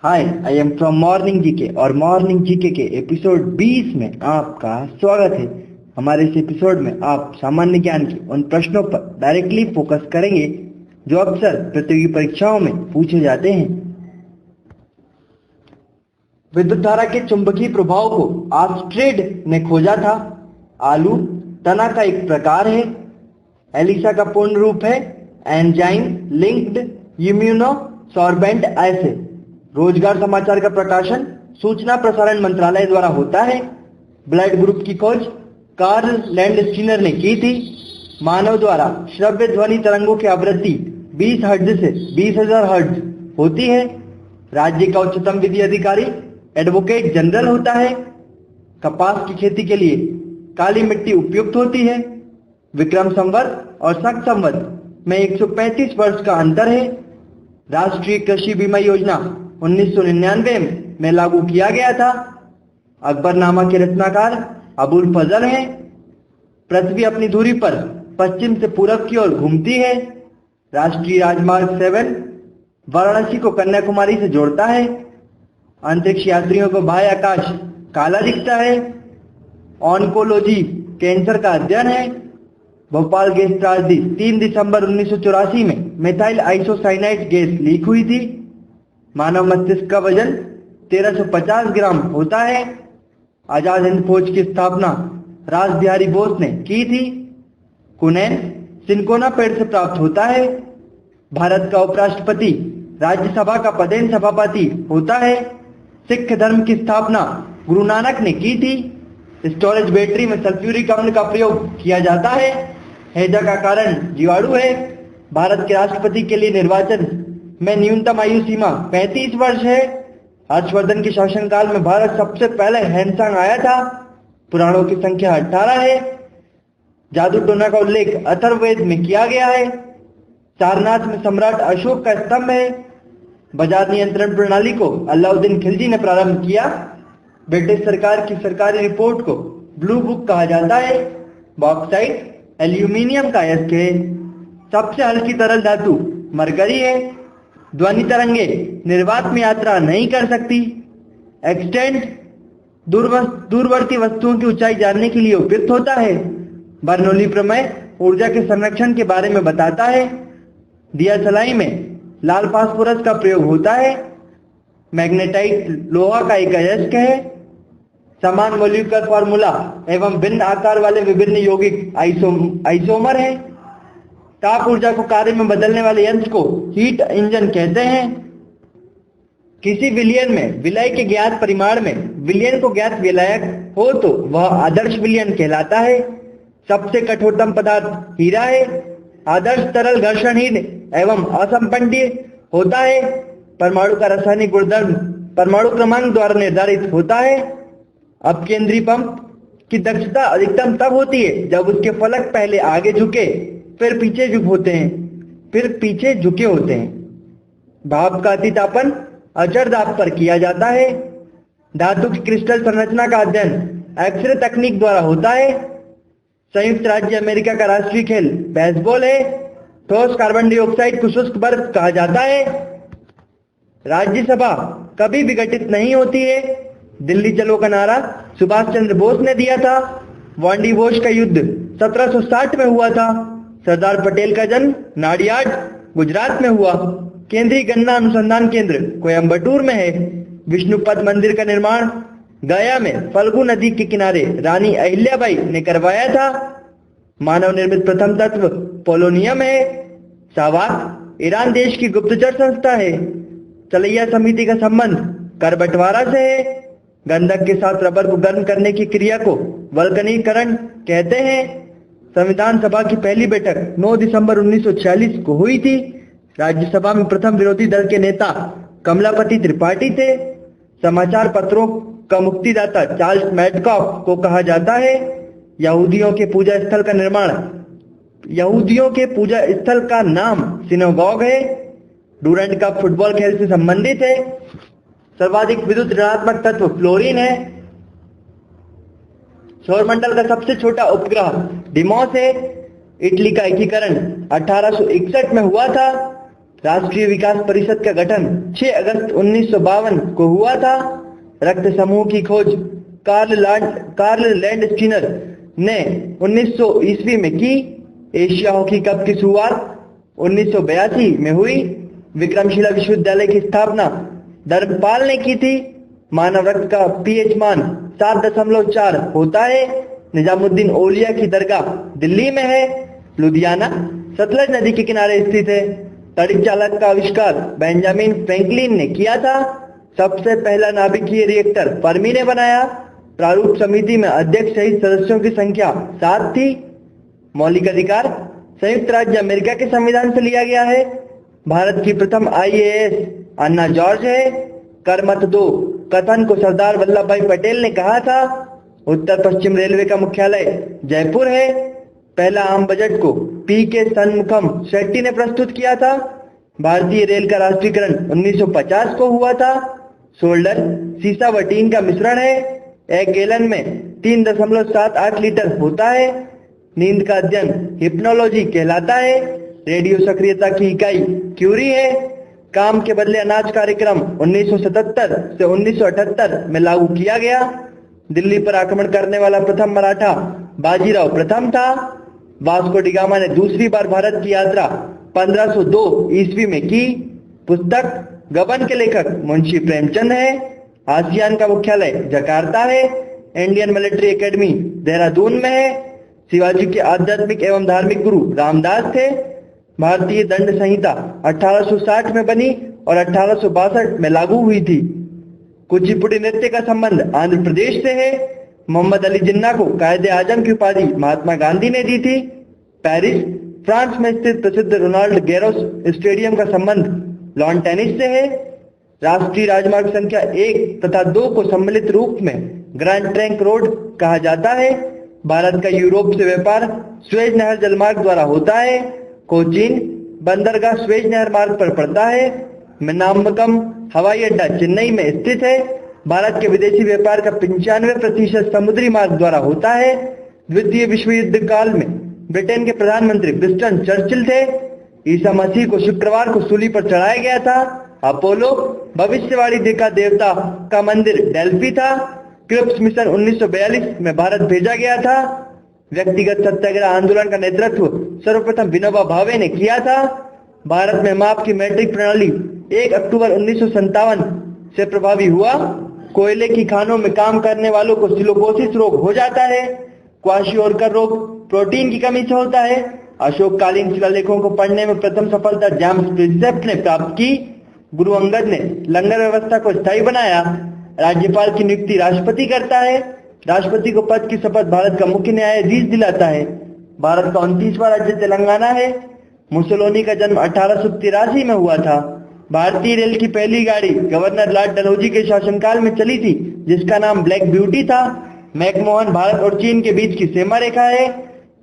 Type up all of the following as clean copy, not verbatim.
Hi, I am from morning GK और morning GK के episode 20 में आपका स्वागत है। हमारे इस एपिसोड में आप सामान्य ज्ञान के उन प्रश्नों पर डायरेक्टली फोकस करेंगे जो अक्सर प्रतियोगी परीक्षाओं में पूछे जाते हैं। विद्युत धारा के चुंबकीय प्रभाव को ऑर्स्टेड ने खोजा था। आलू तना का एक प्रकार है। एलिसा का पूर्ण रूप है एंजाइम लिंक्ड इम्यूनोसॉर्बेंट एसिड। रोजगार समाचार का प्रकाशन सूचना प्रसारण मंत्रालय द्वारा होता है। ब्लड ग्रुप की खोज कार्ल लैंडस्टीनर ने की थी। मानव द्वारा श्रव्य ध्वनि तरंगों की आवृत्ति 20 हर्ट्ज से 20,000 हर्ट्ज होती है। राज्य का उच्चतम विधि अधिकारी एडवोकेट जनरल होता है। कपास की खेती के लिए काली मिट्टी उपयुक्त होती है। विक्रम संवत और शक संवत में 135 वर्ष का अंतर है। राष्ट्रीय कृषि बीमा योजना 1999 में लागू किया गया था। अकबरनामा के रचनाकार अबुल फजल हैं। पृथ्वी अपनी धुरी पर पश्चिम से पूरब की ओर घूमती है। राष्ट्रीय राजमार्ग 7 वाराणसी को कन्याकुमारी से जोड़ता है। अंतरिक्ष यात्रियों को बाह्य आकाश काला दिखता है। ऑन्कोलॉजी कैंसर का अध्ययन है। भोपाल गैस त्रासदी 3 दिसंबर 1984 में मेथाइल आइसोसाइनाइड गैस लीक हुई थी। मानव मस्तिष्क का वजन 1350 ग्राम होता है। आजाद हिंद फौज की स्थापना रास बिहारी बोस ने की थी। कुनैन सिनकोना पेड़ से प्राप्त होता है। भारत का उपराष्ट्रपति राज्यसभा का पदेन सभापति होता है। सिख धर्म की स्थापना गुरु नानक ने की थी। स्टोरेज बैटरी में सल्फ्यूरिक अम्ल का प्रयोग किया जाता है। हैजा का कारण जीवाणु है। भारत के राष्ट्रपति के लिए निर्वाचन में न्यूनतम आयु सीमा 35 वर्ष है। हर्षवर्धन के शासनकाल में भारत सबसे पहले हैंडसंग आया था। पुराणों की संख्या 18 है। जादू टोना का उल्लेख अथर्ववेद में किया गया है। सारनाथ में सम्राट अशोक का स्तंभ है। बाजार नियंत्रण प्रणाली को अलाउद्दीन खिलजी ने प्रारंभ किया। ब्रिटिश सरकार की सरकारी रिपोर्ट को ब्लू बुक कहा जाता है। बॉक्साइट एल्यूमिनियम का अयस्क है। सबसे हल्की तरल धातु मरकरी है। ध्वनि तरंगे निर्वात में यात्रा नहीं कर सकती। एक्सटेंट दूरवर्ती वस्तुओं की ऊंचाई जानने के लिए उपयुक्त होता है। बर्नौली प्रमेय ऊर्जा के संरक्षण के बारे में बताता है। दिया सलाई में लाल फास्फोरस का प्रयोग होता है। मैग्नेटाइट लोहा का एक अयस्क है। समान मॉलिक्यूलर फॉर्मूला एवं भिन्न आकार वाले विभिन्न यौगिक आइसोमर हैं। ताप ऊर्जा को कार्य में बदलने वाले यंत्र को हीट इंजन कहते हैं। किसी विलयन में विलय के ज्ञात परिमाण में विलयन को ज्ञात विलायक हो तो वह आदर्श विलयन कहलाता है। सबसे कठोरतम पदार्थ हीरा है। आदर्श तरल घर्षणहीन एवं असंपंडीय होता है। परमाणु का रासायनिक गुणधर्म परमाणु क्रमांक द्वारा निर्धारित होता है। अपकेंद्री पंप की दक्षता अधिकतम तब होती है जब उसके फलक पहले आगे झुके फिर पीछे झुके होते हैं। भाप का अतितापन अचर दाब पर किया जाता है। धातु की क्रिस्टल संरचना का अध्ययन एक्सरे तकनीक द्वारा होता है। संयुक्त राज्य अमेरिका का राष्ट्रीय खेल बेसबॉल है। ठोस कार्बन डाइऑक्साइड को शुष्क बर्फ कहा जाता है। राज्यसभा कभी भी गठित नहीं होती है। दिल्ली चलो का नारा सुभाष चंद्र बोस ने दिया था। वांडीवोश का युद्ध 1760 में हुआ था। सरदार पटेल का जन्म नाडियाड गुजरात में हुआ। केंद्रीय गन्ना अनुसंधान केंद्र कोयम्बटूर में है। विष्णुपद मंदिर का निर्माण गया में फल्गु नदी के किनारे रानी अहिल्याबाई ने करवाया था। मानव निर्मित प्रथम तत्व पोलोनियम है। सावाक ईरान देश की गुप्तचर संस्था है। चलैया समिति का संबंध कर बंटवारा से है। गंधक के साथ रबर को गर्म करने की क्रिया को वल्कनीकरण कहते हैं। संविधान सभा की पहली बैठक 9 दिसंबर 1946 को हुई थी। राज्यसभा में प्रथम विरोधी दल के नेता कमलापति त्रिपाठी थे। समाचार पत्रों का मुक्तिदाता चार्ल्स मैडकॉफ को कहा जाता है। यहूदियों के पूजा स्थल का नाम सिनेगॉग है। डूरंट कप फुटबॉल खेल से संबंधित है। सर्वाधिक विद्युत ऋणात्मक तत्व फ्लोरीन है। सौरमंडल का सबसे छोटा उपग्रह डिमोस है। इटली का एकीकरण 1861 में हुआ था। राष्ट्रीय विकास परिषद का गठन 6 अगस्त 1952 को हुआ था। रक्त समूह की खोज कार्ल लैंड स्किनर ने 1900 ईस्वी में की। एशिया हॉकी कप की शुरुआत 1982 में हुई। विक्रमशिला विश्वविद्यालय की स्थापना धर्मपाल ने की थी। मानव रक्त का पीएच मान 7.4 होता है। निजामुद्दीन औलिया की दरगाह दिल्ली में है। लुधियाना सतलज नदी के किनारे स्थित है। तड़ित चालक का आविष्कार बेंजामिन फ्रैंकलिन ने किया था। सबसे पहला नाभिकीय रिएक्टर फर्मी ने बनाया। प्रारूप समिति में अध्यक्ष सहित सदस्यों की संख्या 7 थी। मौलिक अधिकार संयुक्त राज्य अमेरिका के संविधान से लिया गया है। भारत की प्रथम आईएएस अन्ना जॉर्ज है। कर मत दो कथन को सरदार वल्लभ भाई पटेल ने कहा था। उत्तर पश्चिम रेलवे का मुख्यालय जयपुर है। पहला आम बजट को पी.के. षणमुखम शेट्टी ने प्रस्तुत किया था। भारतीय रेल का राष्ट्रीयकरण 1950 को हुआ था। सोल्डर सीसा व टीन का मिश्रण है। एक गैलन में 3.78 लीटर होता है। नींद का अध्ययन हिप्नोलॉजी कहलाता है। रेडियो सक्रियता की इकाई क्यूरी है। काम के बदले अनाज कार्यक्रम 1977 से 1978 में लागू किया गया। दिल्ली पर आक्रमण करने वाला प्रथम मराठा बाजीराव प्रथम था। वास्को डी गामा ने दूसरी बार भारत की यात्रा 1502 ईस्वी में की। पुस्तक गबन के लेखक मुंशी प्रेमचंद है। आसियान का मुख्यालय जकार्ता है। इंडियन मिलिट्री एकेडमी देहरादून में है। शिवाजी के आध्यात्मिक एवं धार्मिक गुरु रामदास थे। भारतीय दंड संहिता 1860 में बनी और 1862 में लागू हुई थी। कुचिपुड़ी नृत्य का संबंध आंध्र प्रदेश से है। मोहम्मद अली जिन्ना को कायदे आजम की उपाधि महात्मा गांधी ने दी थी। पेरिस फ्रांस में स्थित प्रसिद्ध रोनाल्ड गैरोस स्टेडियम का संबंध लॉन टेनिस से है। राष्ट्रीय राजमार्ग संख्या 1 तथा 2 को सम्मिलित रूप में ग्रैंड ट्रंक रोड कहा जाता है। भारत का यूरोप से व्यापार स्वेज नहर जलमार्ग द्वारा होता है। कोचीन बंदरगाह स्वेज नहर मार्ग पर पड़ता है। मेनाम्बकम हवाई अड्डा चेन्नई में स्थित है। भारत के विदेशी व्यापार का 95% समुद्री मार्ग द्वारा होता है। द्वितीय विश्व युद्ध काल में ब्रिटेन के प्रधानमंत्री विंस्टन चर्चिल थे। ईसा मसीह को शुक्रवार को सूली पर चढ़ाया गया था। अपोलो भविष्यवाणी देखा देवता का मंदिर डेल्फी था। क्रिप्स मिशन 1942 में भारत भेजा गया था। व्यक्तिगत सत्याग्रह आंदोलन का नेतृत्व सर्वप्रथम विनोबा भावे ने किया था। भारत में माप की मैट्रिक प्रणाली 1 अक्टूबर 1957 से प्रभावी हुआ। कोयले की खानों में काम करने वालों को सिलिकोसिस रोग हो जाता है। क्वाशियोरकर रोग प्रोटीन की कमी से होता है। अशोककालीन शिलालेखों को पढ़ने में प्रथम सफलता जेम्स प्रिंसेप ने प्राप्त की। गुरु अंगद ने लंगर व्यवस्था को स्थायी बनाया। राज्यपाल की नियुक्ति राष्ट्रपति करता है। राष्ट्रपति को पद की शपथ भारत का मुख्य न्यायाधीश दिलाता है। भारत का 29वां राज्य तेलंगाना है। मुसोलिनी का जन्म 1883 में हुआ था। भारतीय रेल की पहली गाड़ी गवर्नर लॉर्ड डलहौजी के शासनकाल में चली थी, जिसका नाम ब्लैक ब्यूटी था। मैकमोहन भारत और चीन के बीच की सीमा रेखा है।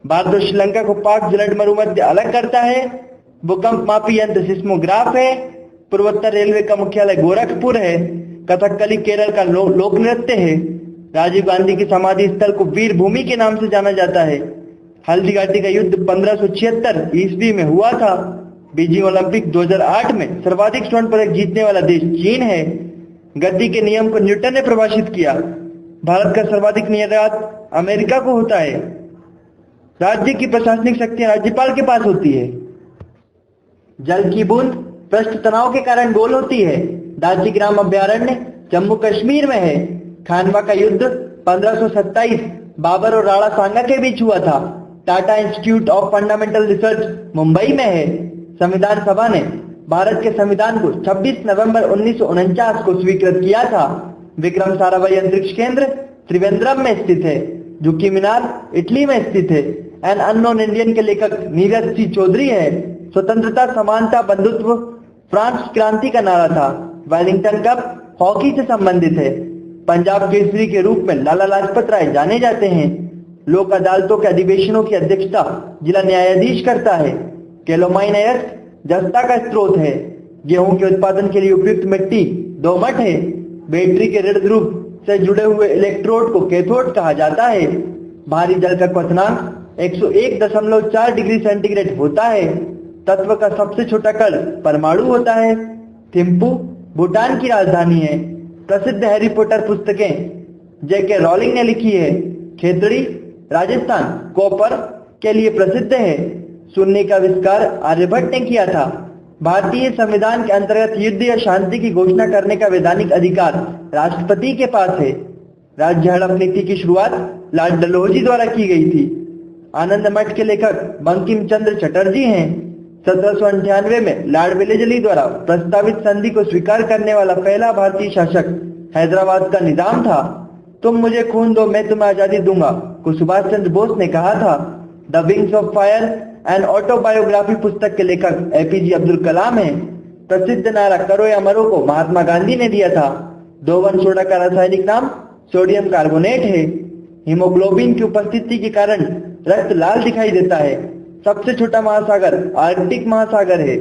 भारत और श्रीलंका को पाक जलद मरुमध्य अलग करता है। भूकंप मापी यंत्र सिस्मोग्राफ है। पूर्वोत्तर रेलवे का मुख्यालय गोरखपुर है। कथकली केरल का लोक नृत्य है। राजीव गांधी की समाधि स्थल को वीर भूमि के नाम से जाना जाता है। हल्दी घाटी का युद्ध 1576 ईस्वी में हुआ था। बीजिंग ओलंपिक 2008 में सर्वाधिक स्वर्ण पदक जीतने वाला देश चीन है। गति के नियम को न्यूटन ने परिभाषित किया। भारत का सर्वाधिक निर्यात अमेरिका को होता है। राज्य की प्रशासनिक शक्तियां राज्यपाल के पास होती है। जल की बूंद पृष्ठ तनाव के कारण गोल होती है। दाजीग्राम अभ्यारण्य जम्मू कश्मीर में है। खानवा का युद्ध 1527 बाबर और राणा सांगा के बीच हुआ था। Tata institute of fundamental research Mumbai में है। संविधान सभा ने भारत के संविधान को 26 नवंबर 1949 को स्वीकृत किया था। विक्रम साराभाई अंतरिक्ष केंद्र त्रिवेंद्रम में स्थित है। झुकी मीनार इटली में स्थित है। एन अननोन इंडियन के लेखक नीरज सी चौधरी है। स्वतंत्रता समानता बंधुत्व फ्रांस क्रांति का नारा था। वेलिंगटन कप हॉकी से संबंधित है। पंजाब केसरी के रूप में लाला लाजपत राय जाने जाते हैं। लोक अदालतों के अधिवेशनों की अध्यक्षता जिला न्यायाधीश करता है। कैलोमाइन अयस्क जस्ता का स्रोत है। गेहूं के उत्पादन के लिए उपयुक्त मिट्टी दोमट है। बैटरी के ऋण ध्रुव से जुड़े हुए इलेक्ट्रोड को कैथोड कहा जाता है। भारी जल का क्वथनांक 101.4 डिग्री सेंटीग्रेड होता है। तत्व का सबसे छोटा कण परमाणु होता है। थिम्पू भूटान की राजधानी है। प्रसिद्ध हैरी पॉटर पुस्तकें जेके रॉलिंग ने लिखी है। खेतड़ी राजस्थान कॉपर के लिए प्रसिद्ध है। शून्य का आविष्कार आर्यभट्ट ने किया था। भारतीय संविधान के अंतर्गत युद्ध या शांति की घोषणा करने का वैधानिक अधिकार राष्ट्रपति के पास है। राज्य हड़प नीति की शुरुआत लॉर्ड डलहौजी द्वारा की गई थी। आनंद मठ के लेखक बंकिम चंद्र चटर्जी हैं। 1798 में लॉर्ड वेलेस्ली द्वारा प्रस्तावित संधि को स्वीकार करने वाला पहला भारतीय शासक हैदराबाद का निजाम था। तुम मुझे खून दो, मैं तुम्हें आजादी दूंगा को सुभाष चंद्र बोस ने कहा था। The wings of fire and autobiography पुस्तक के लेखक एपीजे अब्दुल कलाम हैं। प्रसिद्ध नारा करो या मरो को महात्मा गांधी ने दिया था। 2,1 सोडा का रासायनिक नाम सोडियम कार्बोनेट है। हीमोग्लोबिन की उपस्थिति के कारण रक्त लाल दिखाई देता है। सबसे छोटा महासागर आर्कटिक महासागर है।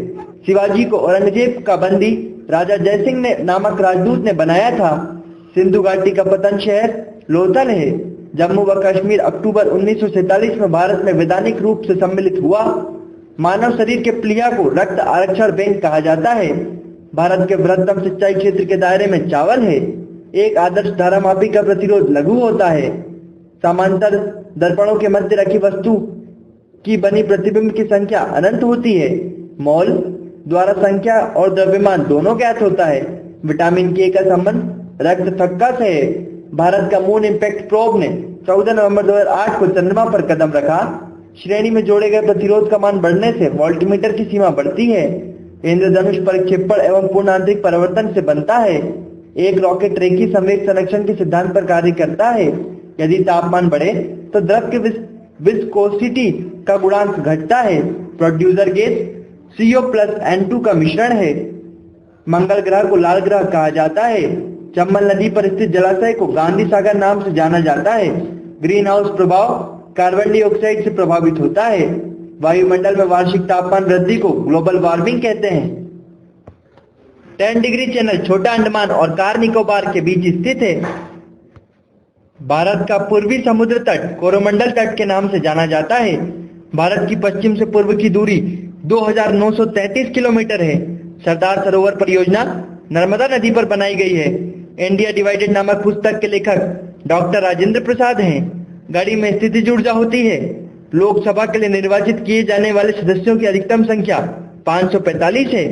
शिवाजी को औरंगजेब का बंदी राजा जयसिंह ने नामक राजदूत ने बनाया था। सिंधु घाटी का पतन शहर लोथल है। जम्मू व कश्मीर अक्टूबर 1947 में भारत में वैधानिक रूप से सम्मिलित हुआ। मानव शरीर के प्लीहा को रक्त आरक्षण बैंक कहा जाता है। भारत के बृहत्तम सिंचाई क्षेत्र के दायरे में चावल है। एक आदर्श धारामापी का प्रतिरोध लघु होता है। समांतर दर्पणों के मध्य रखी वस्तु की बनी प्रतिबिंब की संख्या अनंत होती है। मॉल द्वारा संख्या और द्रव्यमान दोनों ज्ञात होता है। विटामिन के का संबंध रक्त थक्का से है। भारत का मून इम्पैक्ट प्रोब ने 14 नवंबर 2008 को चंद्रमा पर कदम रखा। श्रेणी में जोड़े गए प्रतिरोध का मान बढ़ने से वोल्टमीटर की सीमा बढ़ती है। इंद्रधनुष परिक्षेपण एवं पूर्ण आंतरिक परिवर्तन से बनता है। एक रॉकेट रेखीय संवेग संरक्षण के सिद्धांत पर कार्य करता है। यदि तापमान बढ़े तो द्रव के विस्कोसिटी का गुणांक घटता है। प्रोड्यूसर गैस CO+N2 का मिश्रण है। मंगल ग्रह को लाल ग्रह कहा जाता है। चंबल नदी पर स्थित जलाशय को गांधी सागर नाम से जाना जाता है। ग्रीन हाउस प्रभाव कार्बन डाइऑक्साइड से प्रभावित होता है। वायुमंडल में वार्षिक तापमान वृद्धि को ग्लोबल वार्मिंग कहते हैं। 10 डिग्री चैनल छोटा अंडमान और कार निकोबार के बीच स्थित है। भारत का पूर्वी समुद्र तट कोरोमंडल तट के नाम से जाना जाता है। भारत की पश्चिम से पूर्व की दूरी 2933 किलोमीटर है। सरदार सरोवर परियोजना नर्मदा नदी पर बनाई गई है। इंडिया डिवाइडेड नामक पुस्तक के लेखक डॉक्टर राजेंद्र प्रसाद हैं। घड़ी में स्थितिज ऊर्जा होती है। लोकसभा के लिए निर्वाचित किए जाने वाले सदस्यों की अधिकतम संख्या 545 है।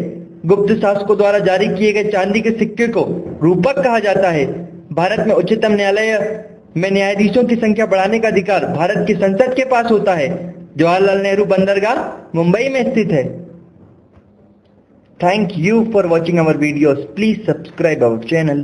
गुप्त शासकों द्वारा जारी किए गए चांदी के सिक्के को रूपक कहा जाता है। भारत में उच्चतम न्यायालय में न्यायाधीशों की संख्या बढ़ाने का अधिकार भारत की संसद के पास होता है। जवाहरलाल नेहरू बंदरगाह मुंबई में स्थित है। Thank you for watching our videos. Please subscribe our channel.